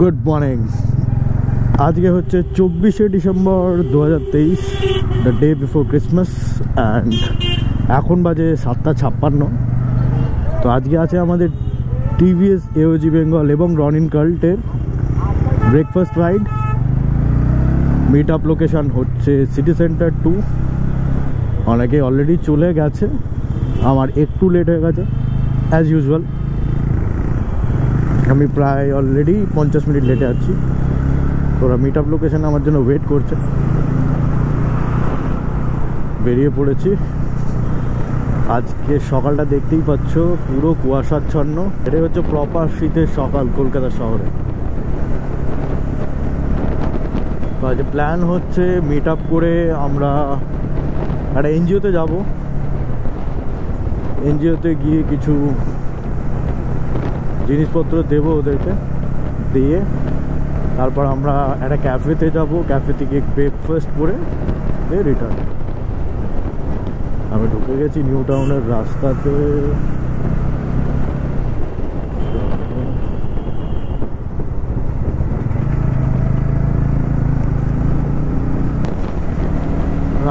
Good morning. আজকে হচ্ছে 24শে December 2023, the day before Christmas, and এখন বাজে 7:56। তো আজকে আছে আমাদের টিভিএস এওজি বেঙ্গল এবং রনিন কাল্টের breakfast ride. Meet up location হচ্ছে সিটি সেন্টার 2। অনেকে অলরেডি চলে গেছে, আমার একটু লেট হয়ে গেছে অ্যাজ ইউজুয়াল। আমি প্রায় অলরেডি 50 মিনিট লেটে আছি। ওরা মিট আপ লোকেশন আমার জন্য ওয়েট করছে। বেরিয়ে পড়েছি। আজকে সকালটা দেখতেই পাচ্ছ, পুরো কুয়াশাচ্ছন্ন। এটাই হচ্ছে প্রপার শীতের সকাল কলকাতা শহরে। তো আজ প্ল্যান হচ্ছে মিট আপ করে আমরা একটা এনজিওতে যাব। এনজিওতে গিয়ে কিছু জিনিসপত্র দেবো ওদেরকে, দিয়ে তারপর আমরা একটা ক্যাফেতে যাব। ক্যাফে থেকে ব্রেকফাস্ট করে রিটার্ন। আমি ঢুকে গেছি নিউ টাউনের রাস্তাতে।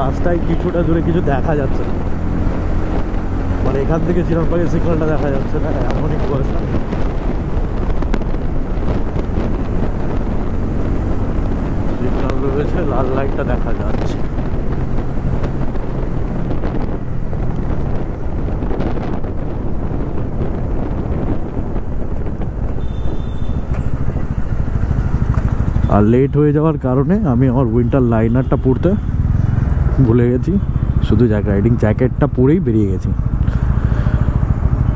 রাস্তায় কিছুটা দূরে কিছু দেখা যাচ্ছে না, মানে এখান থেকে চিরাংবাগের সিগন্যালটা দেখা যাচ্ছে না, এমনই কুয়াশা। সিগন্যাল রয়েছে, লাল লাইটটা দেখা যাচ্ছে। আর লেট হয়ে যাওয়ার কারণে আমি আমার উইন্টার লাইনারটা পরতে ভুলে গেছি, শুধু রাইডিং জ্যাকেটটা পরেই বেরিয়ে গেছি।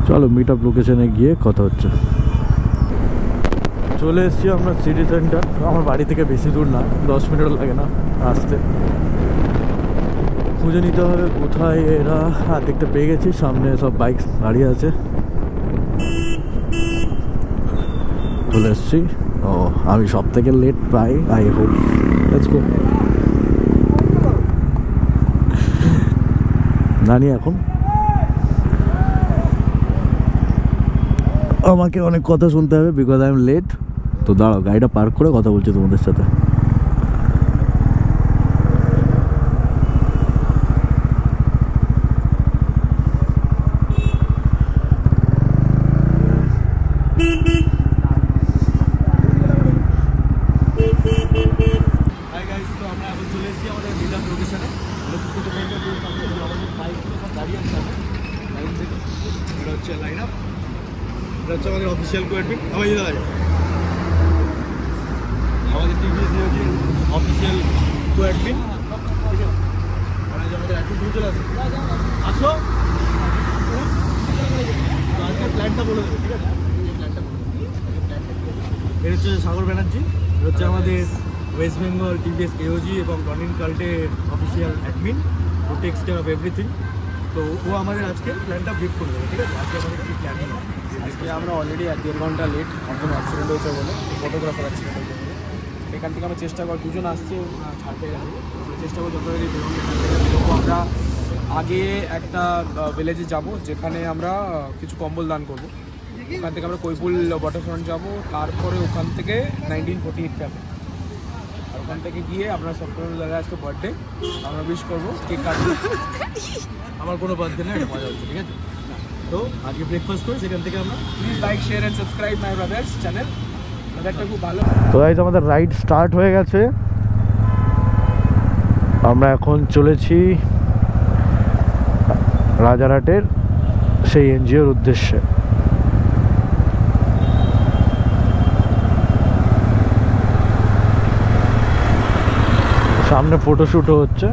চলো মিট আপ লোকেশনে গিয়ে কথা হচ্ছে। চলে এসেছি আমরা সিটি সেন্টার। আমার বাড়ি থেকে বেশি দূর না, 10 মিনিটও লাগে না আসতে। খুঁজে নিতে হবে কোথায় এরা। দেখতে পেয়ে গেছি, সামনে সব বাইক দাঁড়িয়ে আছে। চলে এসেছি। ও আমি সব থেকে লেট প্রায়, আই হোপ। Let's go. জানি এখন আমাকে অনেক কথা শুনতে হবে, বিকজ আই এম লেট। তো দাঁড়াও, গাড়িটা পার্ক করে কথা বলছি তোমাদের সাথে। আমরা এখন চলে এসেছি আমাদের মিট আপ লোকেশনে। দাঁড়িয়ে আছে লাইন থেকে। এটা হচ্ছে লাইন আপ, এটা হচ্ছে আমাদের অফিসিয়াল কোয়াডমিট। আমাদের টিভিএস অফিসিয়াল কোয়াডমিট, ঠিক আছে। আমাদের অ্যাডমিট চলে আসে, আসো। আজকে প্ল্যানটা বলে দেবো, ঠিক আছে। এটা হচ্ছে সাগর ব্যানার্জি, এটা হচ্ছে আমাদের ওয়েস্ট বেঙ্গল টিভিএস এওজি এবং রনিন কাল্টের official admin, who takes care of everything. তো ও আমাদের আজকে প্ল্যানটা ব্রিফ করে দেবে, ঠিক আছে। আজকে আমাদের কী প্ল্যান হলো? আজকে আমরা অলরেডি 1.5 ঘন্টা লেট, একজন অ্যাক্সিডেন্ট হয়েছে বলে, ফটোগ্রাফার অ্যাক্সিডেন্ট হয়েছে বলে। এখান থেকে আমরা চেষ্টা করি, দুজন আসছে ছাড়তে গেছে, চেষ্টা করছি যতটাই বেরোবো। আমরা আগে একটা ভিলেজে যাব, যেখানে আমরা কিছু কম্বল দান করবো। ওখান থেকে আমরা কৈপুল ওয়াটারফ্রন্ট যাব, তারপরে ওখান থেকে 1948 ক্যাফে। আর ওখান থেকে গিয়ে আমরা সপ্তাহ দাদা আজকে বার্থডে, আমরা উইশ করবো, কেক কাটবো। আমার কোনো বার্থডে না, এটা মজা হচ্ছে, ঠিক আছে। তো আজকে ব্রেকফাস্ট করে সেখান থেকে আমরা please like, share and subscribe my brother's channel. ব্রাদারটা খুব ভালো। তো গাইস, আমাদের রাইড স্টার্ট হয়ে গেছে। আমরা এখন চলেছি রাজারহাটের সেই এনজিওর উদ্দেশ্যে। সামনে ফটোশ্যুটও হচ্ছে।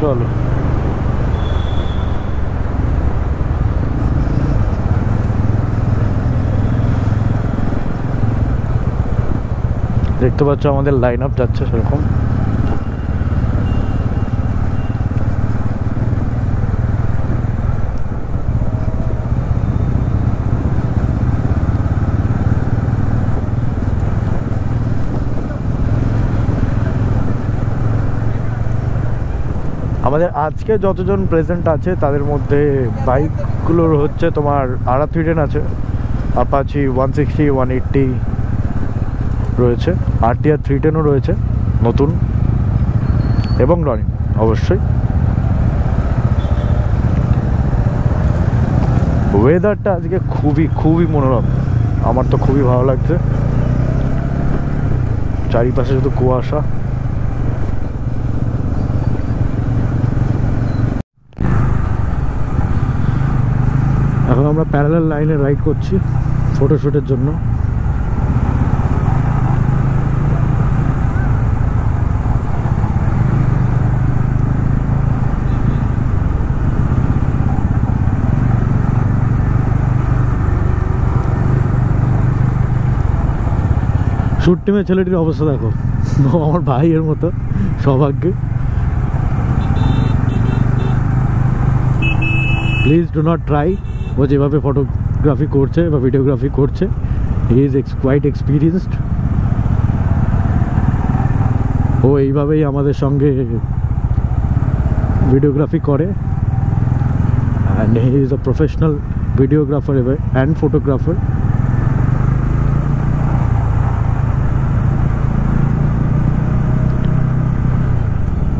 চলো দেখতে পাচ্ছ আমাদের লাইন আপ যাচ্ছে সেরকম। আমাদের আজকে যতজন প্রেজেন্ট আছে তাদের মধ্যে বাইকগুলোর হচ্ছে তোমার R310 আছে, অ্যাপাচি 160, 180 রয়েছে, RTR 310ও রয়েছে নতুন, এবং রনি অবশ্যই। ওয়েদারটা আজকে খুবই মনোরম, আমার তো খুবই ভালো লাগছে। চারিপাশে শুধু কুয়াশা। এখন আমরা প্যারালাল লাইনে রাইড করছি ফটোশুটের জন্য। শুট টিমের ছেলেটির অবস্থা দেখো, আমার ভাইয়ের মতো সৌভাগ্যে। Please do not try. ও যেভাবে ফটোগ্রাফি করছে বা ভিডিওগ্রাফি করছে, হি ইজ কোয়াইট এক্সপিরিয়েন্সড। ও এইভাবেই আমাদের সঙ্গে ভিডিওগ্রাফি করে, and he is a professional videographer and photographer.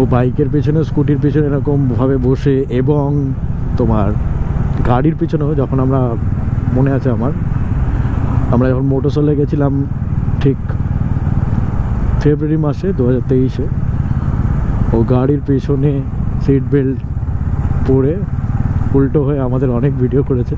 ও বাইকের পেছনে, স্কুটির পেছনে এরকমভাবে বসে, এবং তোমার গাড়ির পিছনেও, যখন আমরা মনে আছে আমরা যখন মোটরসাইকেলে গেছিলাম ঠিক ফেব্রুয়ারি মাসে 2023-এ, ও গাড়ির পেছনে সিট বেল্ট পরে উল্টো হয়ে আমাদের অনেক ভিডিও করেছে।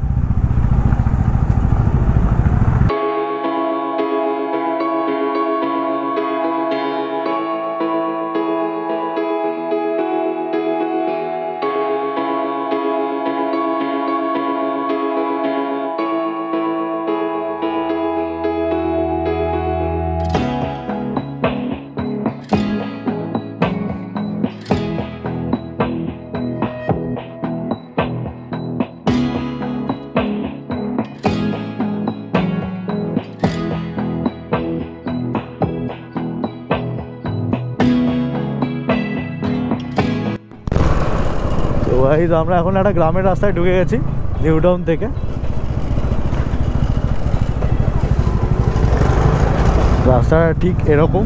তো আমরা এখন একটা গ্রামের রাস্তায় ঢুকে গেছি নিউ টাউন থেকে। রাস্তাটা ঠিক এরকম।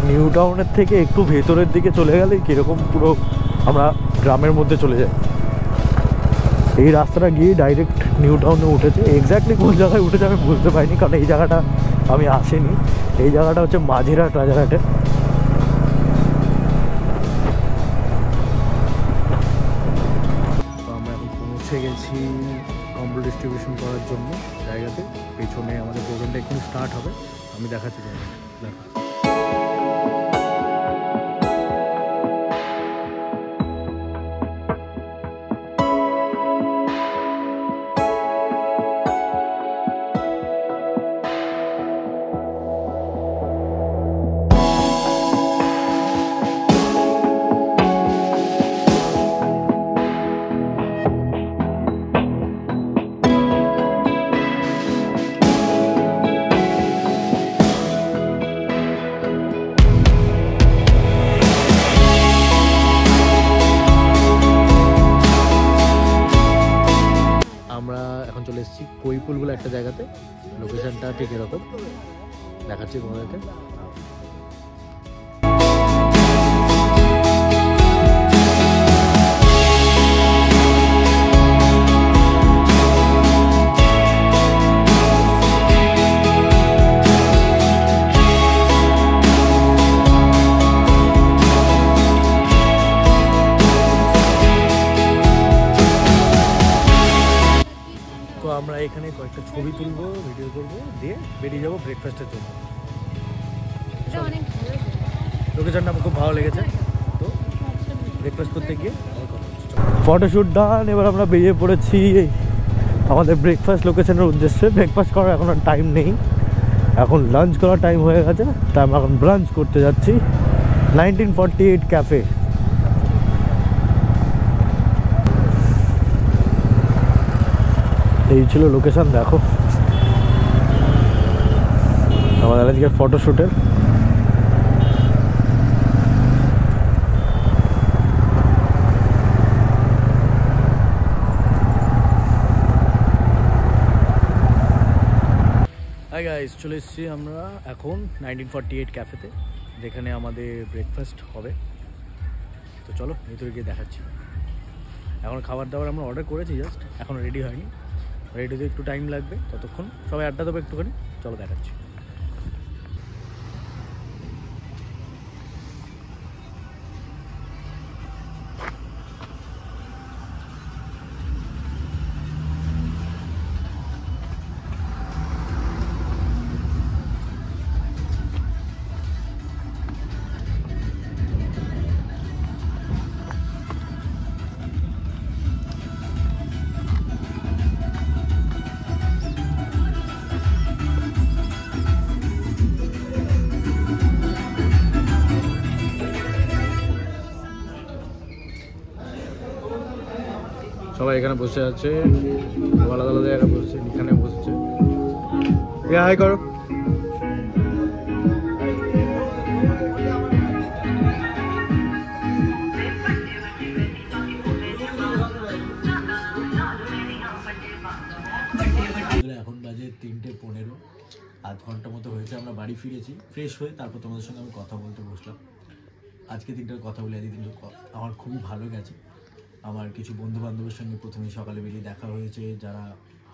নিউ টাউনের থেকে একটু ভেতরের দিকে চলে গেলে কীরকম পুরো আমরা গ্রামের মধ্যে চলে যাই। এই রাস্তাটা গিয়ে ডাইরেক্ট নিউ টাউনে উঠেছে। এক্স্যাক্টলি কোন জায়গায় উঠেছে আমি বুঝতে পারিনি, কারণ এই জায়গাটা আমি আসিনি। এই জায়গাটা হচ্ছে মাঝিরহাট, রাজারহাটে। তো আমরা এখন পৌঁছে গেছি কম্বল ডিস্ট্রিবিউশন করার জন্য জায়গাতে। পেছনে আমাদের প্রোগ্রামটা এখন স্টার্ট হবে, আমি দেখাচ্ছি জায়গাটা। দেখা চলে এসেছি কৈপুল বলে একটা জায়গাতে। লোকেশনটা ঠিক এরকম দেখাচ্ছি তোমাদেরকে। আমরা এখানে কয়েকটা ছবি তুলবো, ভিডিও করবো, দিয়ে বেরিয়ে যাবো ব্রেকফাস্টের জন্য। লোকেশনটা আমার খুব ভালো লেগেছে, তো ব্রেকফাস্ট করতে গিয়ে ফটোশ্যুট ডান। এবার আমরা বেরিয়ে পড়েছি আমাদের ব্রেকফাস্ট লোকেশনের উদ্দেশ্যে। ব্রেকফাস্ট করার এখন আর টাইম নেই, এখন লাঞ্চ করার টাইম হয়ে গেছে। তাই আমরা এখন ব্রাঞ্চ করতে যাচ্ছি 1948 ক্যাফে। এই ছিল লোকেশন, দেখো আমাদের আজকে ফটোশ্যুটের। হাই গাইস, চলে এসেছি আমরা এখন 1948 ক্যাফেতে, যেখানে আমাদের ব্রেকফাস্ট হবে। তো চলো ভিতরে গিয়ে দেখাচ্ছি। এখন খাবার দাবার আমরা অর্ডার করেছি, জাস্ট এখন রেডি হয়নি, রেডি হতে একটু টাইম লাগবে, ততক্ষণ সবাই আড্ডা দেবো একটুখানি। চলো দেখাচ্ছি। সবাই এখানে বসে আছে, আলাদা আলাদা জায়গায় বসছে, এখানে বসছে। হাই করো। এখন বাজে 3:15, আধ ঘন্টা মতো হয়েছে আমরা বাড়ি ফিরেছি ফ্রেশ হয়ে। তারপর তোমাদের সঙ্গে আমি কথা বলতে বসলাম। আজকে দিনটার কথা বলে, আজকে দিনটা আমার খুবই ভালো গেছে। আমার কিছু বন্ধু বান্ধবের সঙ্গে প্রথমে সকালে বেরিয়ে দেখা হয়েছে, যারা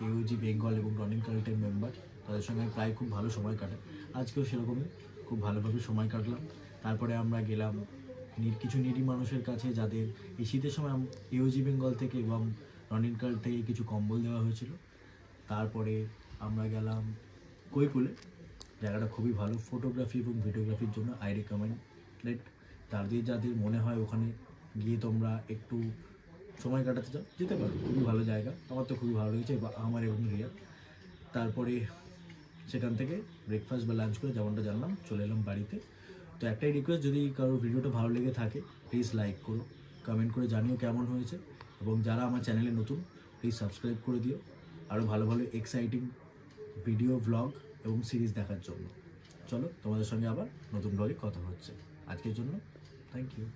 AOG বেঙ্গল এবং রনিং কাল্টের মেম্বার, তাদের সঙ্গে আমি প্রায় খুব ভালো সময় কাটাই। আজকেও সেরকমই খুব ভালোভাবে সময় কাটলাম। তারপরে আমরা গেলাম কিছু নিডি মানুষের কাছে, যাদের এই শীতের সময় AOG বেঙ্গল থেকে এবং রনিং কাল্ট থেকে কিছু কম্বল দেওয়া হয়েছিল। তারপরে আমরা গেলাম কৈপুলে, জায়গাটা খুবই ভালো ফটোগ্রাফি এবং ভিডিওগ্রাফির জন্য। I recommended. যাদের মনে হয় ওখানে গিয়ে তোমরা একটু সময় কাটাতে চাও, যেতে পারো, খুবই ভালো জায়গা। আমার তো খুবই ভালো লেগেছে, আমার এবং রিয়া। তারপরে সেখান থেকে ব্রেকফাস্ট বা লাঞ্চ করে যেমনটা জানলাম চলে এলাম বাড়িতে। তো একটাই রিকোয়েস্ট, যদি কারোর ভিডিওটা ভালো লেগে থাকে প্লিজ লাইক করো, কমেন্ট করে জানিও কেমন হয়েছে, এবং যারা আমার চ্যানেলে নতুন প্লিজ সাবস্ক্রাইব করে দিও আরও ভালো ভালো এক্সাইটিং ভিডিও, ভ্লগ এবং সিরিজ দেখার জন্য। চলো তোমাদের সঙ্গে আবার নতুন ব্লগে কথা হচ্ছে। আজকের জন্য থ্যাংক ইউ।